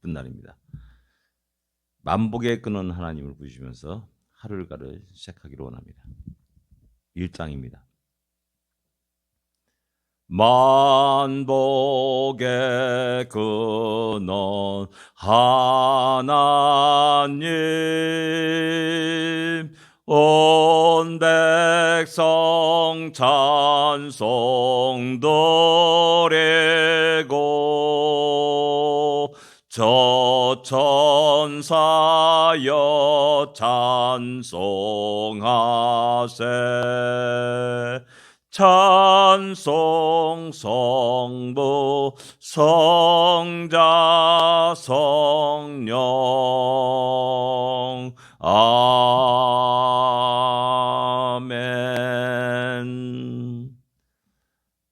기쁜 날입니다. 만복의 끈은 하나님을 부르시면서 하루일과를 시작하기로 원합니다. 1장입니다. 만복의 근원 하나님, 온 백성 찬송 드리고 저 천사여 찬송하세. 찬송 성부 성자 성령 아멘.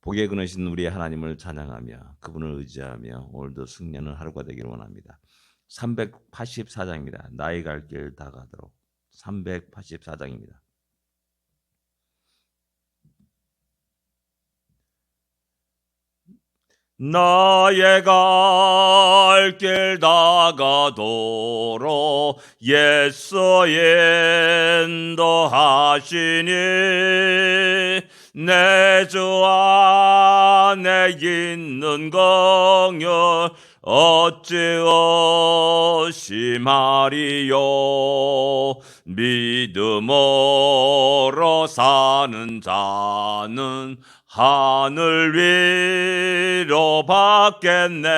복에 근하신 우리 하나님을 찬양하며 그분을 의지하며 오늘도 승리하는 하루가 되기를 원합니다. 384장입니다. 나의 갈 길 다 가도록. 384장입니다. 나의 갈 길 다 가도록 예수 인도하시니 내 주 안에 있는 긍휼 어찌 의심하리요. 믿음으로 사는 자는 하늘 위로 받겠네.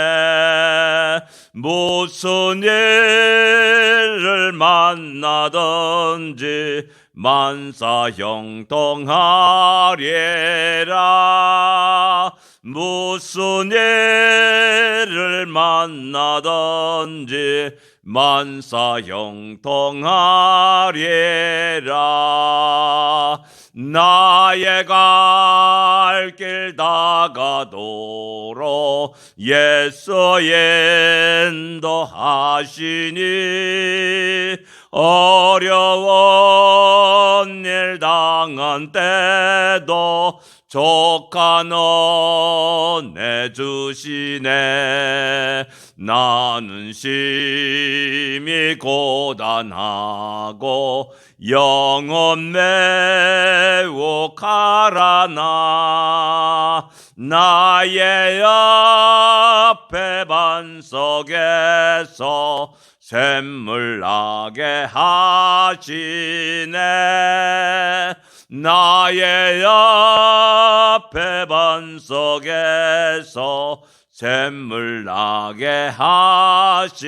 무슨 일을 만나든지 만사 형통하리라. 무슨 일을 만나든지 만사 형통하리라. 나의 갈 길 다 가도록 예수 인도하시니 어려운 일 당한 때도 족한 은혜 주시네. 나는 심히 고단하고 영혼 매우 가라나 나의 옆에 반석에서 샘물 나게 하시네. 나의 옆에 반석에서 샘물 나게 하시네.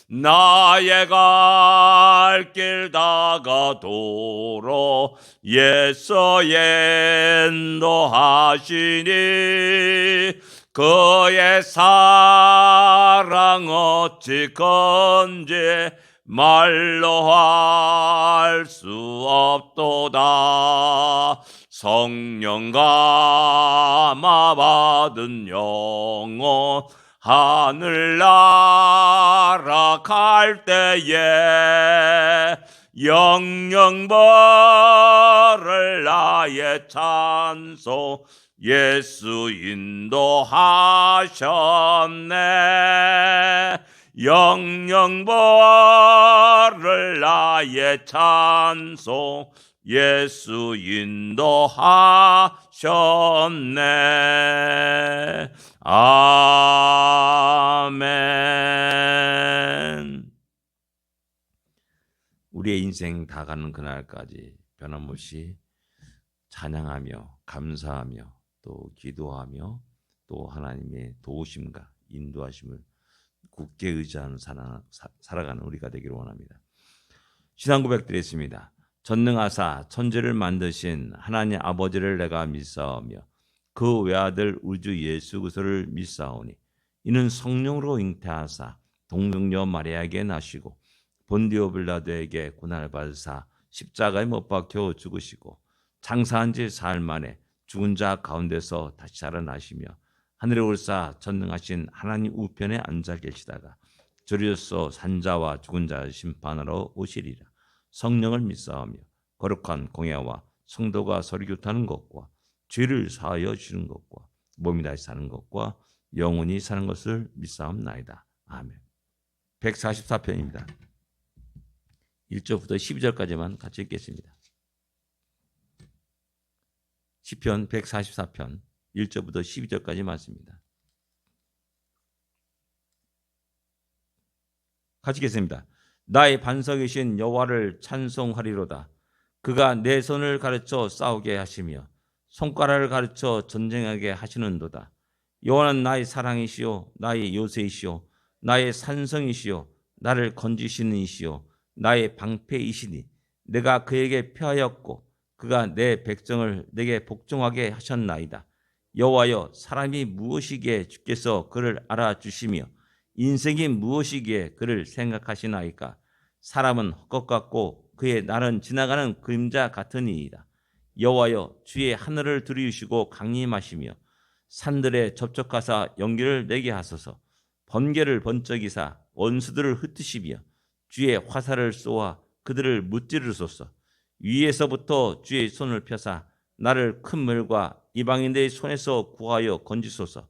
나의 갈 길 다 가도록 예수 인도하시니 그의 사랑 어찌 건지 말로 할 수 없도다. 성령 감화 받은 영혼 하늘 날아갈 때에 영영 벌을 나의 찬송 예수 인도하셨네. 영영 벌을 나의 찬송 예수 인도하셨네. 아멘. 우리의 인생 다 가는 그날까지 변함없이 찬양하며 감사하며 또 기도하며 또 하나님의 도우심과 인도하심을 굳게 의지하는 살아가는 우리가 되기를 원합니다. 신앙 고백드리겠습니다. 전능하사 천지를 만드신 하나님 아버지를 내가 믿사오며 그 외아들 우주 예수 그리스도를 믿사오니 이는 성령으로 잉태하사 동정녀 마리아에게 나시고 본디오 빌라도에게 고난을 받으사 십자가에 못 박혀 죽으시고 장사한 지 사흘 만에 죽은 자 가운데서 다시 살아나시며 하늘에 올사 전능하신 하나님 우편에 앉아 계시다가 저리로서 산자와 죽은 자를 심판하러 오시리라. 성령을 믿사오며 거룩한 공예와 성도가 서로 교통하는 것과 죄를 사하여 주는 것과 몸이 다시 사는 것과 영원히 사는 것을 믿사옵나이다. 아멘. 144편입니다. 1절부터 12절까지만 같이 읽겠습니다. 시편 144편 1절부터 12절까지 말씀입니다. 같이 읽겠습니다. 나의 반석이신 여호와를 찬송하리로다. 그가 내 손을 가르쳐 싸우게 하시며 손가락을 가르쳐 전쟁하게 하시는도다. 여호와는 나의 사랑이시요 나의 요새이시요 나의 산성이시요 나를 건지시는 이시요 나의 방패이시니 내가 그에게 표하였고 그가 내 백성을 내게 복종하게 하셨나이다. 여호와여, 사람이 무엇이기에 주께서 그를 알아주시며 인생이 무엇이기에 그를 생각하시나이까. 사람은 헛것 같고 그의 날은 지나가는 그림자 같으니이다. 여호와여, 주의 하늘을 두리우시고 강림하시며 산들에 접촉하사 연기를 내게 하소서. 번개를 번쩍이사 원수들을 흩으시며 주의 화살을 쏘아 그들을 무찌르소서. 위에서부터 주의 손을 펴사 나를 큰 물과 이방인들의 손에서 구하여 건지소서.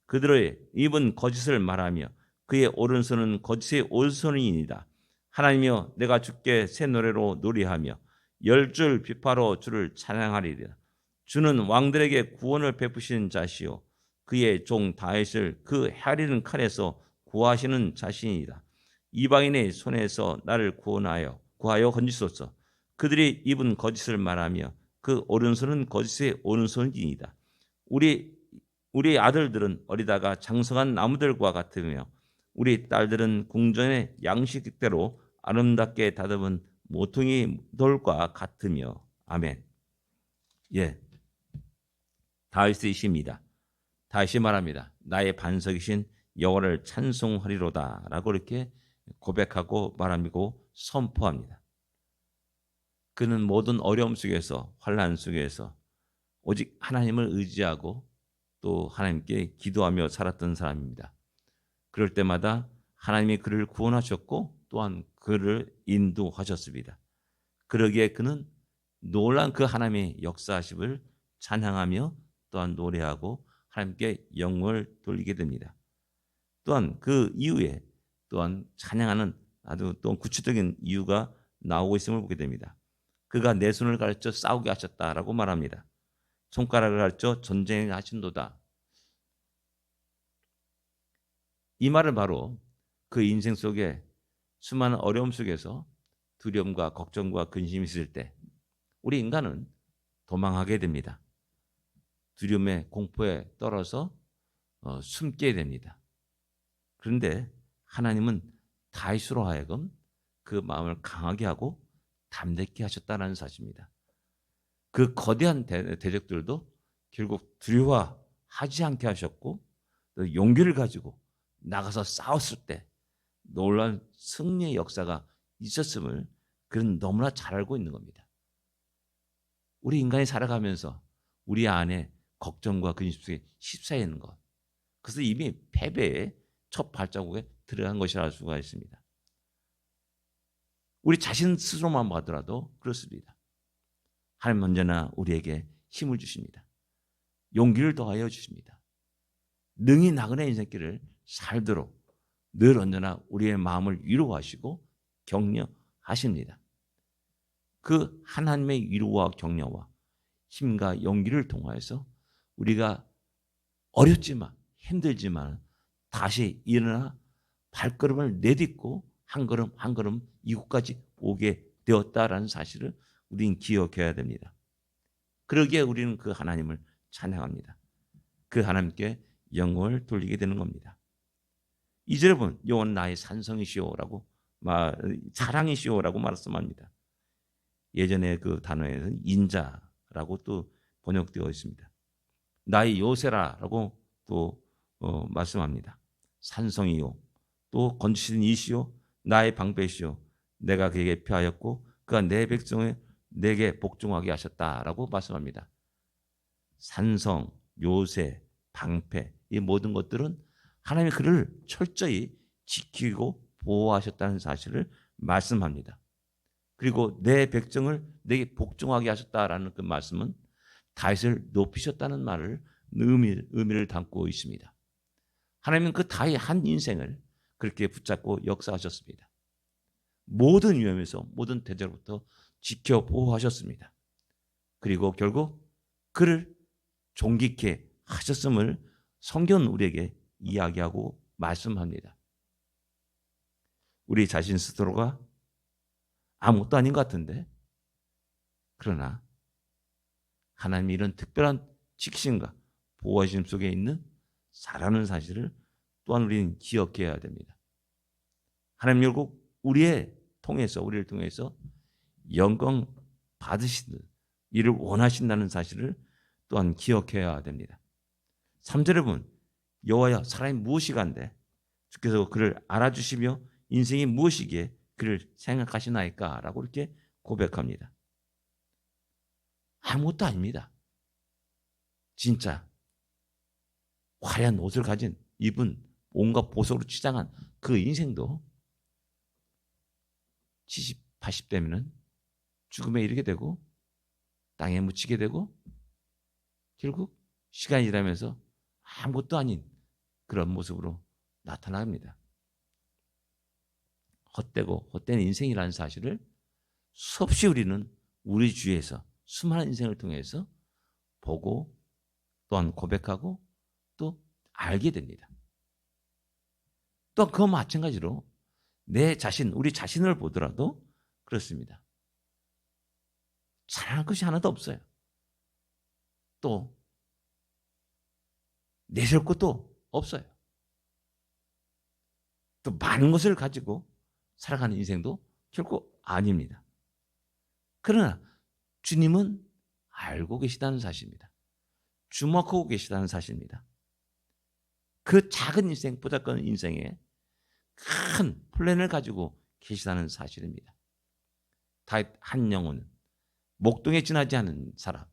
그들의 입은 거짓을 말하며 그의 오른손은 거짓의 오른손이니이다. 하나님이여, 내가 주께 새 노래로 노래하며 열줄 비파로 주를 찬양하리라. 주는 왕들에게 구원을 베푸시는 자시요 그의 종 다윗을 그 헤아리는 칼에서 구하시는 자신이다. 이방인의 손에서 나를 구하여 건지소서. 그들이 입은 거짓을 말하며 그 오른손은 거짓의 오른손이니이다. 우리 아들들은 어리다가 장성한 나무들과 같으며 우리 딸들은 궁전의 양식대로 아름답게 다듬은 모퉁이 돌과 같으며. 아멘. 예, 다윗의 시입니다. 다윗이 말합니다. 나의 반석이신 여호와를 찬송하리로다 라고 이렇게 고백하고 말하고 선포합니다. 그는 모든 어려움 속에서, 환난 속에서 오직 하나님을 의지하고 또 하나님께 기도하며 살았던 사람입니다. 그럴 때마다 하나님이 그를 구원하셨고 또한 그를 인도하셨습니다. 그러기에 그는 놀란 그 하나님의 역사하심을 찬양하며 또한 노래하고 하나님께 영광을 돌리게 됩니다. 또한 그 이후에 또한 찬양하는 아주 또 구체적인 이유가 나오고 있음을 보게 됩니다. 그가 내 손을 가르쳐 싸우게 하셨다라고 말합니다. 손가락을 가르쳐 전쟁에 하신도다. 이 말은 바로 그 인생 속에 수많은 어려움 속에서 두려움과 걱정과 근심이 있을 때 우리 인간은 도망하게 됩니다. 두려움에 공포에 떨어서 숨게 됩니다. 그런데 하나님은 다윗으로 하여금 그 마음을 강하게 하고 담대케 하셨다는 사실입니다. 그 거대한 대적들도 결국 두려워하지 않게 하셨고 또 용기를 가지고 나가서 싸웠을 때 놀라운 승리의 역사가 있었음을 그는 너무나 잘 알고 있는 겁니다. 우리 인간이 살아가면서 우리 안에 걱정과 근심 속에 휩싸여 있는 것, 그것은 이미 패배의 첫 발자국에 들어간 것이라 할 수가 있습니다. 우리 자신 스스로만 봐더라도 그렇습니다. 하나님 언제나 우리에게 힘을 주십니다. 용기를 더하여 주십니다. 능히 나그네 인생길을 살도록 늘 언제나 우리의 마음을 위로하시고 격려하십니다. 그 하나님의 위로와 격려와 힘과 용기를 통하여서 우리가 어렵지만 힘들지만 다시 일어나 발걸음을 내딛고 한 걸음 한 걸음 이곳까지 오게 되었다라는 사실을 우리는 기억해야 됩니다. 그러기에 우리는 그 하나님을 찬양합니다. 그 하나님께 영광을 돌리게 되는 겁니다. 2절에 보면 여호와는 나의 산성이시오라고 자랑이시오라고 말씀합니다. 예전에 그 단어에는 인자라고 또 번역되어 있습니다. 나의 요새라라고 또 말씀합니다. 산성이요 또 건지시는 이시요 나의 방패시요 내가 그에게 표하였고 그가 내 백성을 내게 복종하게 하셨다라고 말씀합니다. 산성, 요새, 방패 이 모든 것들은 하나님이 그를 철저히 지키고 보호하셨다는 사실을 말씀합니다. 그리고 내 백성을 내게 복종하게 하셨다라는 그 말씀은 다윗을 높이셨다는 말을 의미를 담고 있습니다. 하나님은 그 다윗 한 인생을 그렇게 붙잡고 역사하셨습니다. 모든 위험에서 모든 대적으로부터 지켜 보호하셨습니다. 그리고 결국 그를 존귀케 하셨음을 성경은 우리에게 이야기하고 말씀합니다. 우리 자신 스스로가 아무것도 아닌 것 같은데, 그러나 하나님이 이런 특별한 지키심과 보호하심 속에 있는 사랑하는 사실을 또한 우리는 기억해야 됩니다. 하나님 결국 우리를 통해서 영광 받으시는 이를 원하신다는 사실을 또한 기억해야 됩니다. 3절에 보면 여호와여 사람이 무엇이간데 주께서 그를 알아주시며 인생이 무엇이기에 그를 생각하시나이까 라고 이렇게 고백합니다. 아무것도 아닙니다. 진짜 화려한 옷을 입은 온갖 보석으로 치장한 그 인생도 70, 80대면 죽음에 이르게 되고 땅에 묻히게 되고 결국 시간이 지나면서 아무것도 아닌 그런 모습으로 나타납니다. 헛되고 헛된 인생이라는 사실을 수없이 우리는 우리 주위에서 수많은 인생을 통해서 보고 또한 고백하고 또 알게 됩니다. 또한 그와 마찬가지로 우리 자신을 보더라도 그렇습니다. 잘하는 것이 하나도 없어요. 또 내세울 것도 없어요. 또 많은 것을 가지고 살아가는 인생도 결코 아닙니다. 그러나 주님은 알고 계시다는 사실입니다. 주목하고 계시다는 사실입니다. 그 작은 인생, 보잘것없는 인생에 큰 플랜을 가지고 계시다는 사실입니다. 다윗 한 영혼은 목동에 지나지 않은 사람,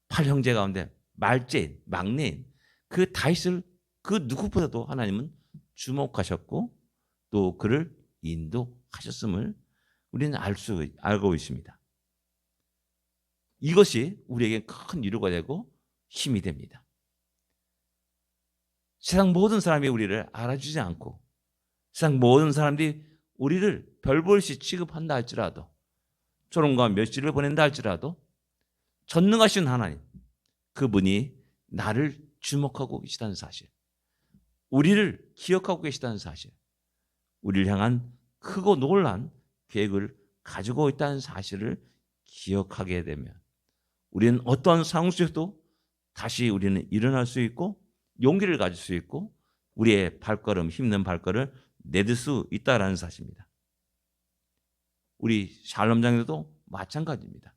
8형제 가운데 말제인, 막내인 그 다윗을 그 누구보다도 하나님은 주목하셨고 또 그를 인도하셨음을 우리는 알고 있습니다. 이것이 우리에게 큰 위로가 되고 힘이 됩니다. 세상 모든 사람이 우리를 알아주지 않고 세상 모든 사람들이 우리를 별볼시 취급한다 할지라도 조롱과 멸시를 보낸다 할지라도 전능하신 하나님, 그분이 나를 주목하고 계시다는 사실, 우리를 기억하고 계시다는 사실, 우리를 향한 크고 놀란 계획을 가지고 있다는 사실을 기억하게 되면 우리는 어떠한 상황 속에서도 다시 우리는 일어날 수 있고 용기를 가질 수 있고 우리의 힘든 발걸음을 내딜 수 있다는 사실입니다. 우리 샬롬장에도 마찬가지입니다.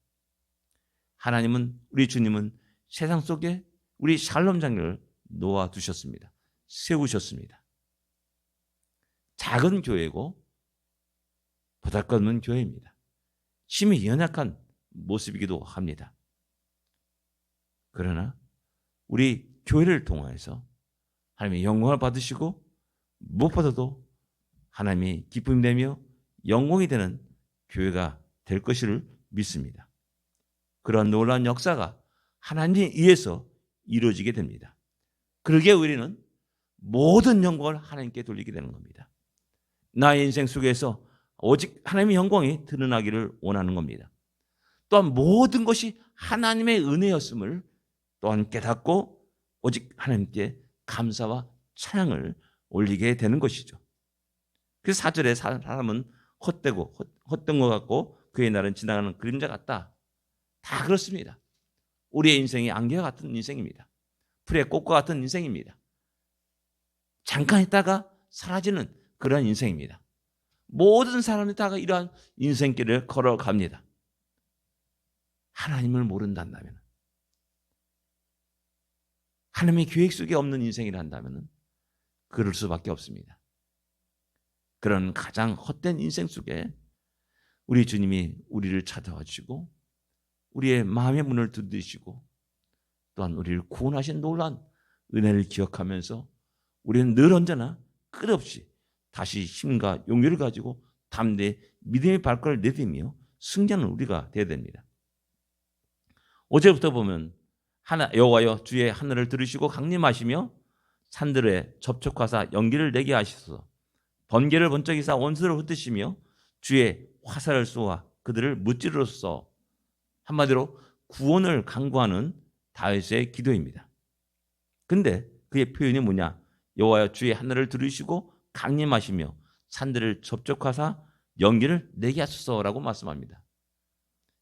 하나님은, 우리 주님은 세상 속에 우리 샬롬장을 놓아두셨습니다. 세우셨습니다. 작은 교회고 보잘것없는 교회입니다. 힘이 연약한 모습이기도 합니다. 그러나 우리 교회를 통해서 하나님의 영광을 받으시고 무엇보다도 하나님이 기쁨이 되며 영광이 되는 교회가 될 것을 믿습니다. 그런 놀라운 역사가 하나님에 의해서 이루어지게 됩니다. 그러기에 우리는 모든 영광을 하나님께 돌리게 되는 겁니다. 나의 인생 속에서 오직 하나님의 영광이 드러나기를 원하는 겁니다. 또한 모든 것이 하나님의 은혜였음을 또한 깨닫고 오직 하나님께 감사와 찬양을 올리게 되는 것이죠. 그래서 4절에 사람은 헛된 것 같고 그의 날은 지나가는 그림자 같다. 다 그렇습니다. 우리의 인생이 안개와 같은 인생입니다. 풀의 꽃과 같은 인생입니다. 잠깐 있다가 사라지는 그런 인생입니다. 모든 사람이 다 이러한 인생길을 걸어갑니다. 하나님을 모른다면, 하나님의 계획 속에 없는 인생이라 한다면 그럴 수밖에 없습니다. 그런 가장 헛된 인생 속에 우리 주님이 우리를 찾아와 주시고 우리의 마음의 문을 두드리시고 또한 우리를 구원하신 놀라운 은혜를 기억하면서 우리는 늘 언제나 끝없이 다시 힘과 용기를 가지고 담대히 믿음의 발걸음을 내딛으며 승리하는 우리가 되어야 됩니다. 5절부터 보면 여호와여 주의 하늘을 들으시고 강림하시며 산들에 접촉하사 연기를 내게 하시소서. 번개를 번쩍이사 원수를 흩으시며 주의 화살을 쏘아 그들을 무찌르소서. 한마디로 구원을 간구하는 다윗의 기도입니다. 근데 그의 표현이 뭐냐? 여호와여 주의 하늘을 들으시고 강림하시며 산들을 접촉하사 연기를 내게 하소서라고 말씀합니다.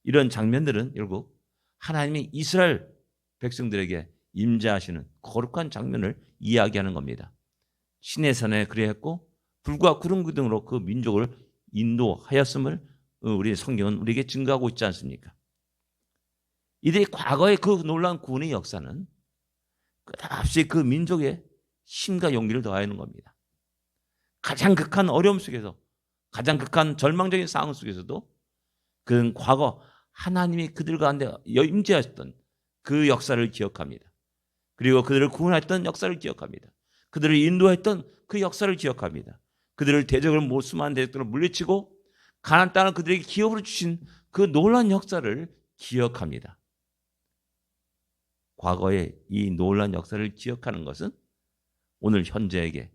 이런 장면들은 결국 하나님이 이스라엘 백성들에게 임재하시는 거룩한 장면을 이야기하는 겁니다. 시내산에 그리했고 불과 구름 기둥으로 그 민족을 인도하였음을 우리 성경은 우리에게 증거하고 있지 않습니까? 이들이 과거의 그 놀라운 구원의 역사는 끝없이 그 민족의 힘과 용기를 더하는 겁니다. 가장 극한 어려움 속에서, 가장 극한 절망적인 상황 속에서도 그는 과거 하나님이 그들 가운데 임재하셨던 그 역사를 기억합니다. 그리고 그들을 구원했던 역사를 기억합니다. 그들을 인도했던 그 역사를 기억합니다. 그들을 수많은 대적들을 물리치고 가나안 땅을 그들에게 기업으로 주신 그 놀라운 역사를 기억합니다. 과거의 이 놀라운 역사를 기억하는 것은 오늘 현재의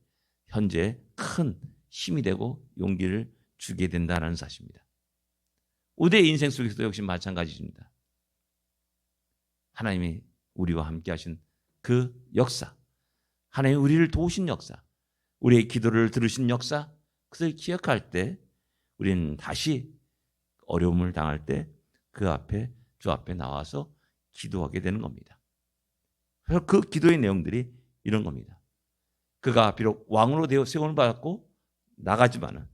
큰 힘이 되고 용기를 주게 된다는 사실입니다. 우리의 인생 속에서도 역시 마찬가지입니다. 하나님이 우리와 함께 하신 그 역사, 하나님이 우리를 도우신 역사, 우리의 기도를 들으신 역사, 그것을 기억할 때 우리는 다시 어려움을 당할 때 주 앞에 나와서 기도하게 되는 겁니다. 그래서 그 기도의 내용들이 이런 겁니다. 그가 비록 왕으로 되어 세움을 받았고 나가지만은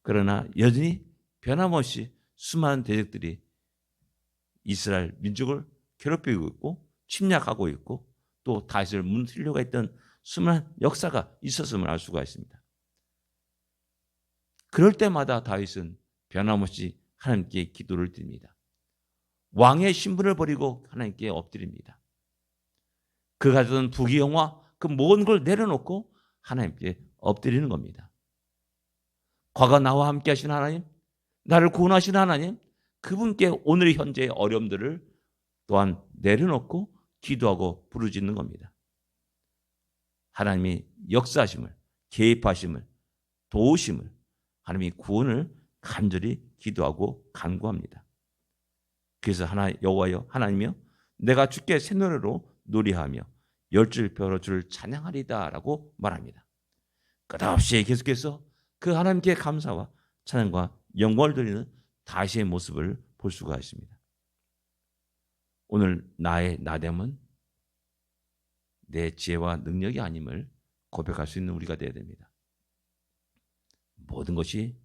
그러나 여전히 변함없이 수많은 대적들이 이스라엘 민족을 괴롭히고 있고 침략하고 있고 또 다윗을 무너뜨리려고 했던 수많은 역사가 있었음을 알 수가 있습니다. 그럴 때마다 다윗은 변함없이 하나님께 기도를 드립니다. 왕의 신분을 버리고 하나님께 엎드립니다. 그가 가졌던 부귀영화 그 모든 걸 내려놓고 하나님께 엎드리는 겁니다. 과거 나와 함께 하신 하나님, 나를 구원하신 하나님, 그분께 오늘 현재의 어려움들을 또한 내려놓고 기도하고 부르짖는 겁니다. 하나님이 역사하심을, 개입하심을, 도우심을, 하나님이 구원을 간절히 기도하고 간구합니다. 그래서 여호와여 하나님이여 내가 주께 새 노래로 노래하며 열줄표로 주를 찬양하리다 라고 말합니다. 끝없이 계속해서 그 하나님께 감사와 찬양과 영광을 드리는 다시의 모습을 볼 수가 있습니다. 오늘 나의 나됨은 내 지혜와 능력이 아님을 고백할 수 있는 우리가 되어야 됩니다. 모든 것이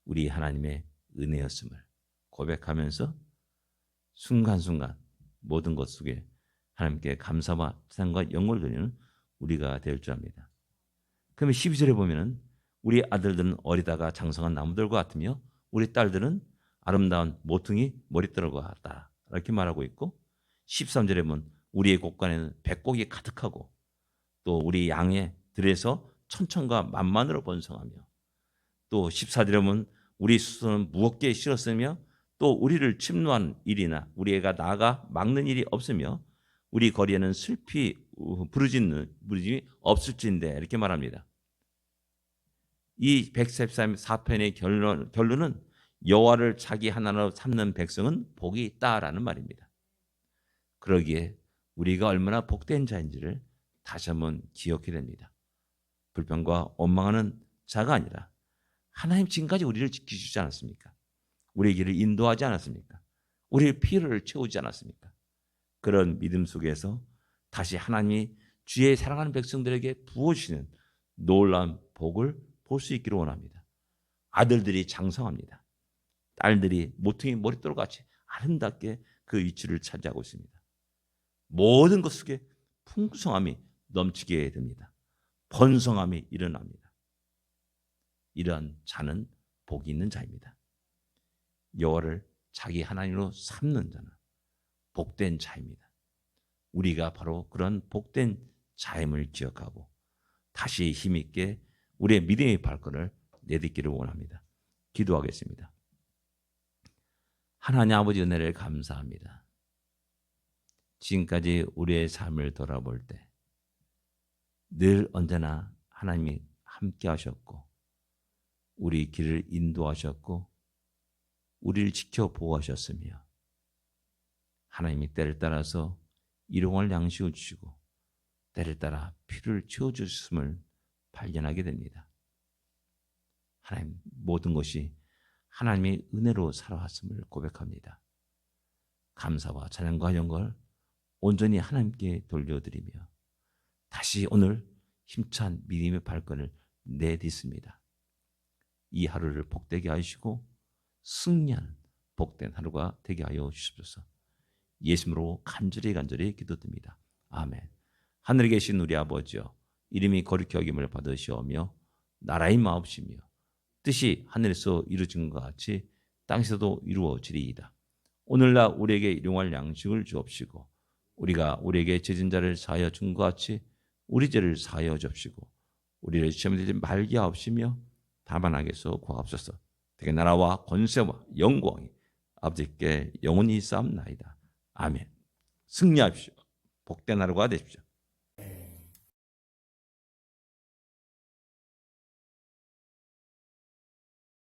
우리 하나님의 은혜였음을 고백하면서 순간순간 모든 것 속에 하나님께 감사와 찬양과 영광을 드리는 우리가 될 줄 압니다. 그러면 12절에 보면은 우리 아들들은 어리다가 장성한 나무들과 같으며 우리 딸들은 아름다운 모퉁이 머릿돌과 같다 이렇게 말하고 있고 13절에 보면 우리의 곳간에는 백곡이 가득하고 또 우리 양의 들에서 천천과 만만으로 번성하며 또 14절에 보면 우리 수소는 무겁게 실었으며 또 우리를 침노한 일이나 우리 애가 나아가 막는 일이 없으며 우리 거리에는 슬피 부르짖음이 없을진데 이렇게 말합니다. 이 114편의 결론은 여호와를 자기 하나로 삼는 백성은 복이 있다라는 말입니다. 그러기에 우리가 얼마나 복된 자인지를 다시 한번 기억해야 됩니다. 불평과 원망하는 자가 아니라 하나님 지금까지 우리를 지키시지 않았습니까? 우리의 길을 인도하지 않았습니까? 우리의 필요를 채우지 않았습니까? 그런 믿음 속에서 다시 하나님이 주의 사랑하는 백성들에게 부어주시는 놀라운 복을 볼 수 있기를 원합니다. 아들들이 장성합니다. 딸들이 모퉁이 머릿돌같이 아름답게 그 위치를 차지하고 있습니다. 모든 것 속에 풍성함이 넘치게 됩니다. 번성함이 일어납니다. 이러한 자는 복이 있는 자입니다. 여호와를 자기 하나님으로 삼는 자는 복된 자입니다. 우리가 바로 그런 복된 자임을 기억하고 다시 힘있게 우리의 믿음의 발걸음을 내딛기를 원합니다. 기도하겠습니다. 하나님 아버지 은혜를 감사합니다. 지금까지 우리의 삶을 돌아볼 때 늘 언제나 하나님이 함께 하셨고 우리 길을 인도하셨고 우리를 지켜 보호하셨으며 하나님이 때를 따라서 일용할 양식을 주시고 때를 따라 피를 채워주셨음을 발견하게 됩니다. 하나님 모든 것이 하나님의 은혜로 살아왔음을 고백합니다. 감사와 찬양과 영광을 온전히 하나님께 돌려드리며 다시 오늘 힘찬 믿음의 발걸음을 내딛습니다. 이 하루를 복되게 하시고 승리한 복된 하루가 되게 하여 주십소서. 예수님으로 간절히 기도드립니다. 아멘. 하늘에 계신 우리 아버지여, 이름이 거룩히 여김을 받으시오며 나라의 마옵시며 뜻이 하늘에서 이루어진 것 같이 땅에서도 이루어지리이다. 오늘날 우리에게 일용할 양식을 주옵시고 우리가 우리에게 죄진 자를 사하여 준 것 같이 우리 죄를 사하여 주옵시고 우리를 시험에 들지 말게 하옵시며 다만 악에서 구하옵소서. 되게 나라와 권세와 영광이 아버지께 영원히 쌓옵나이다. 아멘. 승리하십시오. 복된 하루가 되십시오.